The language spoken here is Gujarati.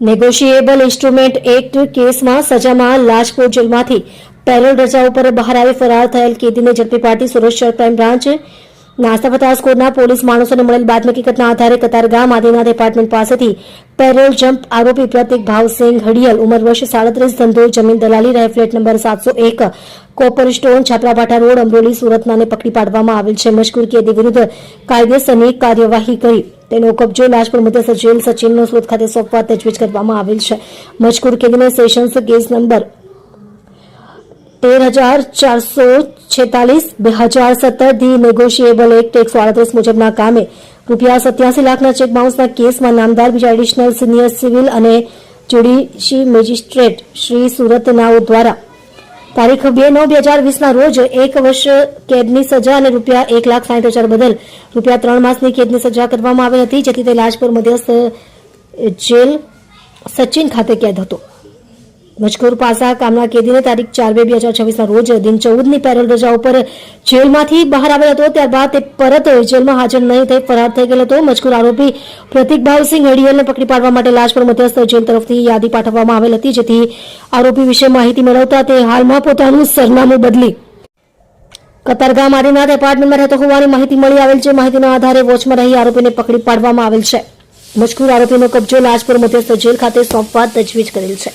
નેગોશિયેબલ ઇન્સ્ટ્રુમેન્ટ એક્ટ કેસમાં સજામાં લાજપોર જેલમાંથી પેરોલ રજા ઉપર બહાર આવી ફરાર થયેલ કેદીને ઝડપી પાડતી સુરત શહેર ક્રાઇમ બ્રાન્ચ નાસ્તા ફતાસ કોડના પોલીસ માણસોને મળેલ બાતમી હકીકતના આધારે કતારગામ આદિનાથ એપાર્ટમેન્ટ પાસેથી પેરોલ જમ્પ આરોપી પ્રતિક ભાવસિંહ હડિયલ ઉંમર વર્ષ 37 ધંધો જમીન દલાલી રહે flat number 701 copper stone Chhaprabhatha road Amroli સુરતનાને પકડી પાડવામાં આવેલ છે. મજકૂર કેદી વિરુદ્ધ કાયદેસરની કાર્યવાહી કરી તેનો કબજો લાજપોર મધ્યસ્થ જેલ સચિનનો સુરત ખાતે સોંપવા તજવીજ કરવામાં આવેલ છે. મજકૂર કેદીને sessions case number 13,446/2017 the negotiable act 138 મુજબના કામે ₹87 લાખના ચેક બાઉન્સના કેસમાં નામદાર બીજા એડિશનલ સિનિયર સિવિલ અને જ્યુડિશિયલ મેજિસ્ટ્રેટ શ્રી સુરત નાઓ દ્વારા તારીખ 2/9/2020ના રોજ 1 વર્ષ કેદની સજા અને ₹1,60,000 બદલ ₹3 માસની કેદની સજા કરવામાં આવી હતી, જેથી તે લાજપોર મધ્યસ્થ જેલ સચિન ખાતે કેદ હતો. મજકૂર પાસા કામના કેદીને તારીખ 4/2/2026ના રોજ દિન 14ની પેરોલ રજા ઉપર જેલમાંથી બહાર આવ્યો હતો. ત્યારબાદ તે પરત જેલમાં હાજર નહીં થઈ ફરાર થઈ ગયેલો હતો. મજકૂર આરોપી પ્રતિક ભાવસિંહ હડિયલને પકડી પાડવા માટે લાજપોર મધ્યસ્થ જેલ તરફથી યાદી પાઠવવામાં આવેલ હતી, જેથી આરોપી વિશે માહિતી મેળવતા તે હાલમાં પોતાનું સરનામું બદલી કતારગામ આદિનાથ એપાર્ટમેન્ટમાં રહેતો હોવાની માહિતી મળી આવેલ છે. માહિતીના આધારે વોચમાં રહી આરોપીને પકડી પાડવામાં આવેલ છે. મજકૂર આરોપીનો કબજો લાજપોર મધ્યસ્થ જેલ ખાતે સોંપવા તજવીજ કરેલ છે.